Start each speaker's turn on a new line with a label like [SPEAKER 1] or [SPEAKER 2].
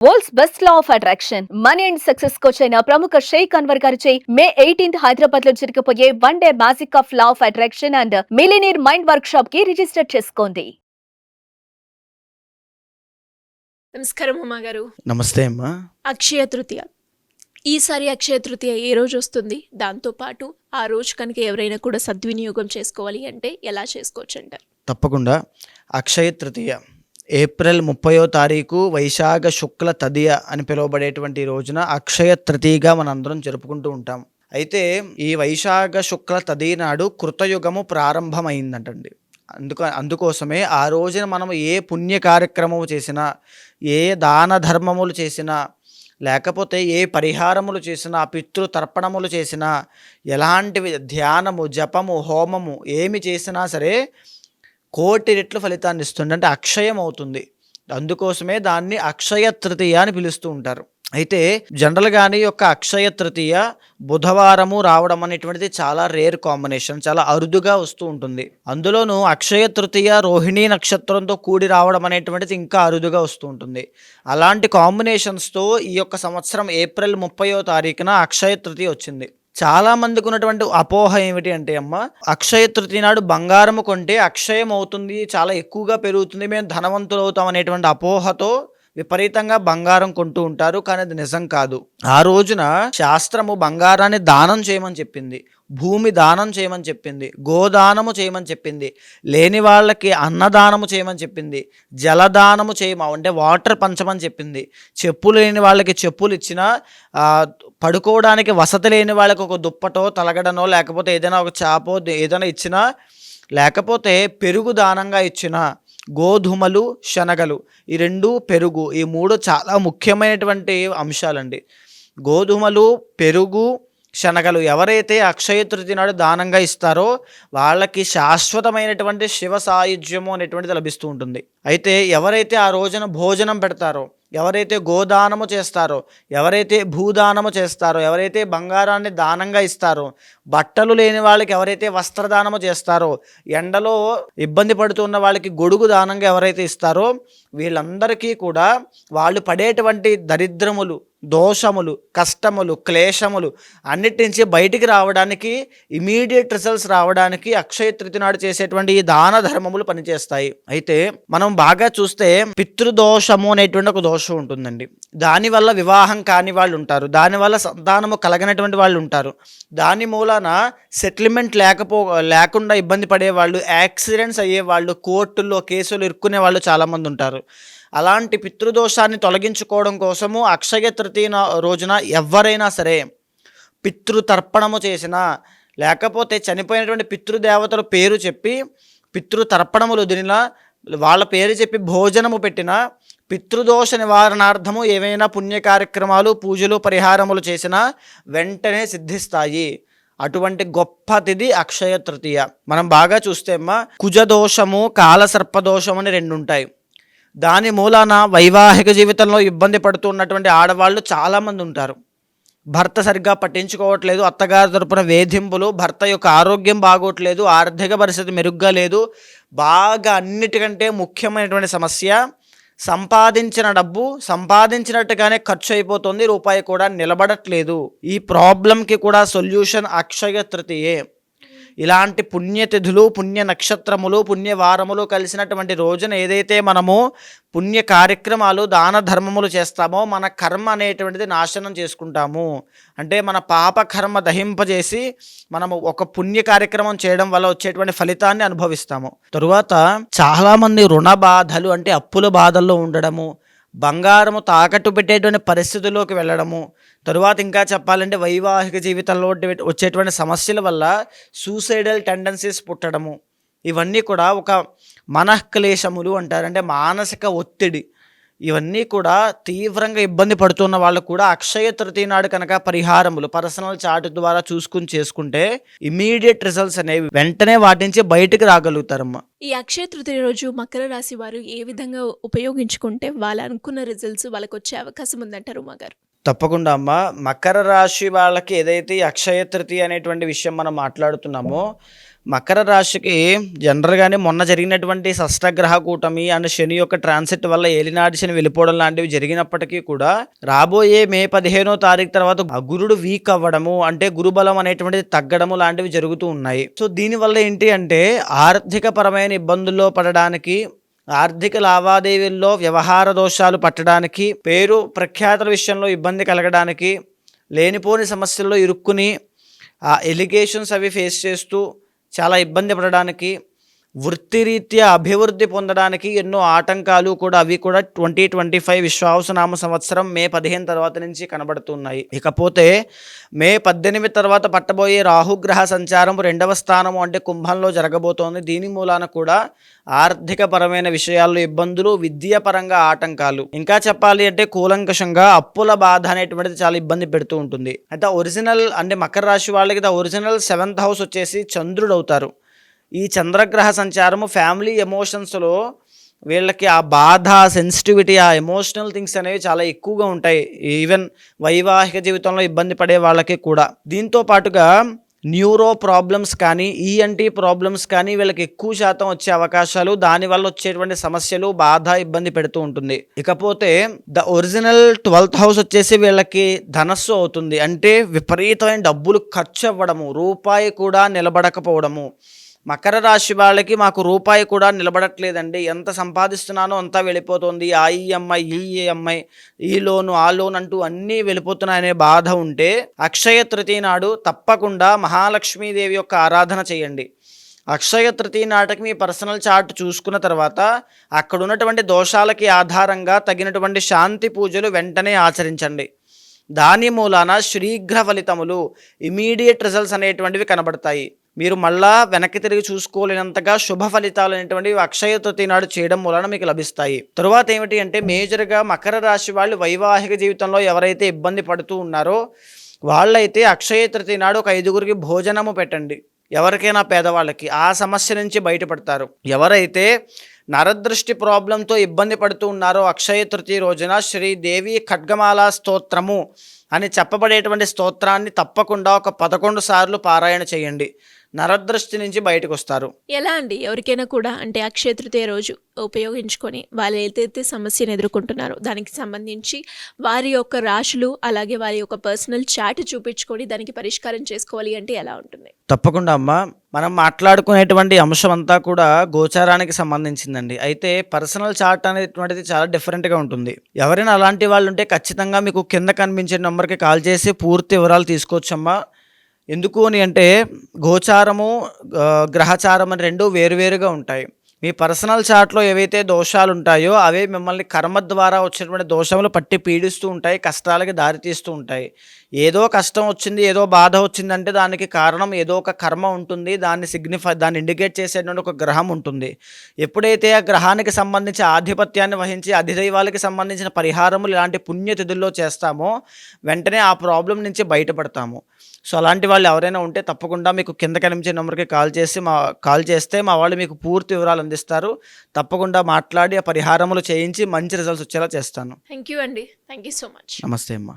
[SPEAKER 1] World's best law of attraction money and success coach అయిన ప్రముఖ షేక్ అన్వర్ గారిచే మే 18th హైదరాబాద్ లో జరగబోయే one day magic of law of attraction and millionaire mind work shop కి register చేసుకోండి.
[SPEAKER 2] నమస్కారం ఉమాగారు.
[SPEAKER 3] నమస్తే అమ్మా.
[SPEAKER 2] అక్షయ తృతీయ, ఈసారి అక్షయ తృతీయ ఏ రోజు వస్తుంది? దాంతోపాటు ఆ రోజు కనుక ఎవరైనా కూడా సద్వినియోగం చేసుకోవాలి అంటే ఎలా చేసుకోవచ్చు అంటారు?
[SPEAKER 3] తప్పకుండా. అక్షయ తృతీయ ఏప్రిల్ 30వ తారీఖు వైశాఖ శుక్ల తదియ అని పిలువబడేటువంటి రోజున అక్షయ తృతీయగా మనందరం జరుపుకుంటూ ఉంటాం. అయితే ఈ వైశాఖ శుక్ల తదియ నాడు కృతయుగము ప్రారంభమైందంటండి. అందుకోసమే ఆ రోజున మనం ఏ పుణ్య కార్యక్రమము చేసినా, ఏ దాన ధర్మములు చేసినా, లేకపోతే ఏ పరిహారములు చేసినా, పితృ తర్పణములు చేసినా, ఎలాంటివి ధ్యానము, జపము, హోమము ఏమి చేసినా సరే కోటి రెట్లు ఫలితాన్ని ఇస్తుంది. అంటే అక్షయం అవుతుంది. అందుకోసమే దాన్ని అక్షయ తృతీయ అని పిలుస్తూ ఉంటారు. అయితే జనరల్గానే యొక్క అక్షయ తృతీయ బుధవారము రావడం అనేటువంటిది చాలా రేర్ కాంబినేషన్, చాలా అరుదుగా వస్తూ ఉంటుంది. అందులోనూ అక్షయ తృతీయ రోహిణీ నక్షత్రంతో కూడి రావడం అనేటువంటిది ఇంకా అరుదుగా వస్తూ ఉంటుంది. అలాంటి కాంబినేషన్స్తో ఈ యొక్క సంవత్సరం ఏప్రిల్ 30వ తారీఖున అక్షయ తృతీయ వచ్చింది. చాలా మందికి ఉన్నటువంటి అపోహ ఏమిటి అంటే అమ్మ, అక్షయ తృతీయ నాడు బంగారము కొంటే అక్షయం అవుతుంది, చాలా ఎక్కువగా పెరుగుతుంది, మేము ధనవంతులు అవుతాం అనేటువంటి అపోహతో విపరీతంగా బంగారం కొంటూ ఉంటారు. కానీ అది నిజం కాదు. ఆ రోజున శాస్త్రము బంగారాన్ని దానం చేయమని చెప్పింది, భూమి దానం చేయమని చెప్పింది, గోదానము చేయమని చెప్పింది, లేని వాళ్ళకి అన్నదానము చేయమని చెప్పింది, జలదానము అంటే వాటర్ పంచమని చెప్పింది, చెప్పులు లేని వాళ్ళకి చెప్పులు ఇచ్చినా, పడుకోవడానికి వసతి లేని వాళ్ళకి ఒక దుప్పటో తలగడనో లేకపోతే ఏదైనా ఒక చాపో ఏదైనా ఇచ్చినా, లేకపోతే పెరుగు దానంగా ఇచ్చిన, గోధుమలు శనగలు ఈ రెండు, పెరుగు ఈ మూడు చాలా ముఖ్యమైనటువంటి అంశాలండి. గోధుమలు, పెరుగు, శనగలు ఎవరైతే అక్షయ తృతీయ నాడు దానంగా ఇస్తారో వాళ్ళకి శాశ్వతమైనటువంటి శివ సాయుధ్యము అనేటువంటిది లభిస్తూ ఉంటుంది. అయితే ఎవరైతే ఆ రోజున భోజనం పెడతారో, ఎవరైతే గోదానము చేస్తారో, ఎవరైతే భూదానము చేస్తారో, ఎవరైతే బంగారాన్ని దానంగా ఇస్తారో, బట్టలు లేని వాళ్ళకి ఎవరైతే వస్త్రదానము చేస్తారో, ఎండలో ఇబ్బంది పడుతున్న వాళ్ళకి గొడుగు దానంగా ఎవరైతే ఇస్తారో, వీళ్ళందరికీ కూడా వాళ్ళు పడేటువంటి దరిద్రములు, దోషములు, కష్టములు, క్లేశములు అన్నిటి నుంచి బయటికి రావడానికి, ఇమీడియట్ రిజల్ట్స్ రావడానికి అక్షయ తృతీయ నాడు చేసేటువంటి ఈ దాన ధర్మములు పనిచేస్తాయి. అయితే మనం బాగా చూస్తే పితృదోషము అనేటువంటి ఒక దోషం ఉంటుందండి. దానివల్ల వివాహం కాని వాళ్ళు ఉంటారు, దానివల్ల సంతానము కలగనటువంటి వాళ్ళు ఉంటారు, దాని మూలాన సెటిల్మెంట్ లేకుండా ఇబ్బంది పడేవాళ్ళు, యాక్సిడెంట్స్ అయ్యేవాళ్ళు, కోర్టుల్లో కేసులు ఇరుక్కునే వాళ్ళు చాలామంది ఉంటారు. అలాంటి పితృదోషాన్ని తొలగించుకోవడం కోసము అక్షయ తృతీయ రోజున ఎవరైనా సరే పితృతర్పణము చేసినా, లేకపోతే చనిపోయినటువంటి పితృదేవతల పేరు చెప్పి పితృతర్పణములు వదిలినా, వాళ్ళ పేరు చెప్పి భోజనము పెట్టినా, పితృదోష నివారణార్థము ఏవైనా పుణ్య కార్యక్రమాలు, పూజలు, పరిహారములు చేసినా వెంటనే సిద్ధిస్తాయి. అటువంటి గొప్ప తిథి అక్షయ తృతీయ. మనం బాగా చూస్తే అమ్మా, కుజదోషము, కాలసర్పదోషము అని రెండు ఉంటాయి. దాని మూలాన వైవాహిక జీవితంలో ఇబ్బంది పడుతున్నటువంటి ఆడవాళ్ళు చాలామంది ఉంటారు. భర్త సరిగ్గా పట్టించుకోవట్లేదు, అత్తగారి తరపున వేధింపులు, భర్త యొక్క ఆరోగ్యం బాగోట్లేదు, ఆర్థిక పరిస్థితి మెరుగ్గా లేదు, బాగా అన్నిటికంటే ముఖ్యమైనటువంటి సమస్య సంపాదించిన డబ్బు సంపాదించినట్టుగానే ఖర్చు అయిపోతుంది, రూపాయి కూడా నిలబడట్లేదు. ఈ ప్రాబ్లంకి కూడా సొల్యూషన్ అక్షయ తృతీయే. ఇలాంటి పుణ్యతిథులు, పుణ్య నక్షత్రములు, పుణ్యవారములు కలిసినటువంటి రోజున ఏదైతే మనము పుణ్య కార్యక్రమాలు, దాన ధర్మములు చేస్తామో మన కర్మ అనేటువంటిది నాశనం చేసుకుంటాము. అంటే మన పాప కర్మ దహింపజేసి మనము ఒక పుణ్య కార్యక్రమం చేయడం వల్ల వచ్చేటువంటి ఫలితాన్ని అనుభవిస్తాము. తరువాత చాలామంది రుణ బాధలు, అంటే అప్పుల బాధల్లో ఉండడము, బంగారము తాకట్టు పెట్టేటువంటి పరిస్థితుల్లోకి వెళ్ళడము, తరువాత ఇంకా చెప్పాలంటే వైవాహిక జీవితంలో వచ్చేటువంటి సమస్యల వల్ల సూసైడల్ టెండెన్సీస్ పుట్టడము, ఇవన్నీ కూడా ఒక మనఃక్లేశములు అంటారు. అంటే మానసిక ఒత్తిడి. ఇవన్నీ కూడా తీవ్రంగా ఇబ్బంది పడుతున్న వాళ్ళు కూడా అక్షయ తృతీయ నాడు కనుక పరిహారములు పర్సనల్ చార్ట్ ద్వారా చేసుకుంటే ఇమీడియట్ రిజల్ట్స్ అనేవి వెంటనే వాటి నుంచి బయటకు రాగలుగుతారమ్మా.
[SPEAKER 2] ఈ అక్షయ తృతీయ రోజు మకర రాశి వారు ఏ విధంగా ఉపయోగించుకుంటే వాళ్ళు అనుకున్న రిజల్ట్స్ వాళ్ళకి వచ్చే అవకాశం ఉందంటారు ఉమాగారు?
[SPEAKER 3] తప్పకుండా అమ్మ. మకర రాశి వాళ్ళకి ఏదైతే ఈ అక్షయ తృతీయ అనేటువంటి విషయం మనం మాట్లాడుతున్నామో, మకర రాశికి జనరల్గానే మొన్న జరిగినటువంటి షష్టగ్రహ కూటమి అండ్ శని యొక్క ట్రాన్సిట్ వల్ల ఏలినాటి శని వెళ్ళిపోవడం లాంటివి జరిగినప్పటికీ కూడా రాబోయే మే 15వ తారీఖు తర్వాత గురుడు వీక్ అవ్వడము, అంటే గురుబలం అనేటువంటిది తగ్గడము లాంటివి జరుగుతూ ఉన్నాయి. సో దీనివల్ల ఏంటి అంటే ఆర్థిక పరమైన ఇబ్బందుల్లో పడడానికి, ఆర్థిక లావాదేవీల్లో వ్యవహార దోషాలు పట్టడానికి, పేరు ప్రఖ్యాతుల విషయంలో ఇబ్బంది కలగడానికి, లేనిపోని సమస్యల్లో ఇరుక్కుని ఆ ఎలిగేషన్స్ అవి ఫేస్ చేస్తూ చాలా ఇబ్బంది పడడానికి, వృత్తిరీత్యా అభివృద్ధి పొందడానికి ఎన్నో ఆటంకాలు కూడా అవి కూడా 2025 విశ్వావసునామ సంవత్సరం మే 15 తర్వాత నుంచి కనబడుతున్నాయి. ఇకపోతే మే 18 తర్వాత పట్టబోయే రాహుగ్రహ సంచారం 2వ స్థానము అంటే కుంభంలో జరగబోతోంది. దీని మూలాన కూడా ఆర్థిక పరమైన విషయాల్లో ఇబ్బందులు, విద్యాపరంగా ఆటంకాలు, ఇంకా చెప్పాలి అంటే కూలంకషంగా అప్పుల బాధ అనేటువంటిది చాలా ఇబ్బంది పెడుతూ ఉంటుంది. అయితే ఒరిజినల్ అంటే మకర రాశి వాళ్ళకి ఒరిజినల్ 7th హౌస్ వచ్చేసి చంద్రుడు అవుతారు. ఈ చంద్రగ్రహ సంచారము ఫ్యామిలీ ఎమోషన్స్లో వీళ్ళకి ఆ బాధ, సెన్సిటివిటీ, ఆ ఎమోషనల్ థింగ్స్ అనేవి చాలా ఎక్కువగా ఉంటాయి. ఈవెన్ వైవాహిక జీవితంలో ఇబ్బంది పడే వాళ్ళకి కూడా. దీంతో పాటుగా న్యూరో ప్రాబ్లమ్స్ కానీ, ఈఎన్టీ ప్రాబ్లమ్స్ కానీ వీళ్ళకి ఎక్కువ శాతం వచ్చే అవకాశాలు, దానివల్ల వచ్చేటువంటి సమస్యలు, బాధ, ఇబ్బంది పెడుతూ ఉంటుంది. ఇకపోతే ద ఒరిజినల్ 12th హౌస్ వచ్చేసి వీళ్ళకి ధనస్సు అవుతుంది. అంటే విపరీతమైన డబ్బులు ఖర్చు అవ్వడము, రూపాయి కూడా నిలబడకపోవడము. మకర రాశి వాళ్ళకి మాకు రూపాయి కూడా నిలబడట్లేదండి, ఎంత సంపాదిస్తున్నానో అంతా వెళ్ళిపోతుంది, ఆ ఈఎంఐ, ఈఎంఐ, ఈ లోను, ఆ లోన్ అంటూ అన్నీ వెళ్ళిపోతున్నాయనే బాధ ఉంటే అక్షయ తృతీయ నాడు తప్పకుండా మహాలక్ష్మీదేవి యొక్క ఆరాధన చేయండి. అక్షయ తృతీయ నాటికి మీ పర్సనల్ చార్ట్ చూసుకున్న తర్వాత అక్కడ ఉన్నటువంటి దోషాలకి ఆధారంగా తగినటువంటి శాంతి పూజలు వెంటనే ఆచరించండి. దాని మూలాన శీఘ్ర ఫలితములు, ఇమీడియట్ రిజల్ట్స్ అనేటువంటివి కనబడతాయి. మీరు మళ్ళా వెనక్కి తిరిగి చూసుకోలేనంతగా శుభ ఫలితాలు అనేటువంటివి అక్షయ తృతీయ నాడు చేయడం మూలన మీకు లభిస్తాయి. తరువాత ఏమిటి అంటే మేజర్గా మకర రాశి వాళ్ళు వైవాహిక జీవితంలో ఎవరైతే ఇబ్బంది పడుతూ ఉన్నారో వాళ్ళైతే అక్షయ తృతీయ నాడు ఒక 5గురికి భోజనము పెట్టండి. ఎవరికైనా పేదవాళ్ళకి ఆ సమస్య నుంచి బయటపడతారు. ఎవరైతే నరదృష్టి ప్రాబ్లంతో ఇబ్బంది పడుతూ ఉన్నారో అక్షయ తృతీయ రోజున శ్రీదేవి ఖడ్గమాల స్తోత్రము అని చెప్పబడేటువంటి స్తోత్రాన్ని తప్పకుండా ఒక 11 సార్లు పారాయణ చేయండి. నరదృష్టి నుంచి బయటకు వస్తారు.
[SPEAKER 2] ఎలా అండి ఎవరికైనా కూడా అంటే అక్షయ తృతీయ రోజు ఉపయోగించుకొని వాళ్ళు ఏదైతే సమస్యను ఎదుర్కొంటున్నారో దానికి సంబంధించి వారి యొక్క రాశులు అలాగే వారి యొక్క పర్సనల్ చాట్ చూపించుకొని దానికి పరిష్కారం చేసుకోవాలి అంటే ఎలా ఉంటుంది?
[SPEAKER 3] తప్పకుండా అమ్మ, మనం మాట్లాడుకునేటువంటి అంశం అంతా కూడా గోచారానికి సంబంధించిందండి. అయితే పర్సనల్ చార్ట్ అనేటువంటిది చాలా డిఫరెంట్గా ఉంటుంది. ఎవరైనా అలాంటి వాళ్ళు ఉంటే ఖచ్చితంగా మీకు కింద కనిపించే నెంబర్కి కాల్ చేసి పూర్తి వివరాలు తీసుకోవచ్చమ్మా. ఎందుకు అని అంటే గోచారము, గ్రహచారం అని రెండు వేరువేరుగా ఉంటాయి. మీ పర్సనల్ చార్ట్లో ఏవైతే దోషాలు ఉంటాయో అవే మిమ్మల్ని కర్మ ద్వారా వచ్చేటువంటి దోషములు పట్టి పీడిస్తూ ఉంటాయి, కష్టాలకి దారితీస్తూ ఉంటాయి. ఏదో కష్టం వచ్చింది, ఏదో బాధ వచ్చిందంటే దానికి కారణం ఏదో ఒక కర్మ ఉంటుంది, దాన్ని ఇండికేట్ చేసేటువంటి ఒక గ్రహం ఉంటుంది. ఎప్పుడైతే ఆ గ్రహానికి సంబంధించి ఆధిపత్యాన్ని వహించి అధిదైవాలకి సంబంధించిన పరిహారములు ఇలాంటి పుణ్యతిథుల్లో చేస్తామో వెంటనే ఆ ప్రాబ్లం నుంచి బయటపడతాము. సో అలాంటి వాళ్ళు ఎవరైనా ఉంటే తప్పకుండా మీకు కింద కనిపించే నెంబర్కి కాల్ చేస్తే మా వాళ్ళు మీకు పూర్తి వివరాలు అందిస్తారు. తప్పకుండా మాట్లాడి ఆ పరిహారములు చేయించి మంచి రిజల్ట్స్ వచ్చేలా చేస్తాను.
[SPEAKER 2] థ్యాంక్ యూ అండి. Thank you so much.
[SPEAKER 3] నమస్తే అమ్మా.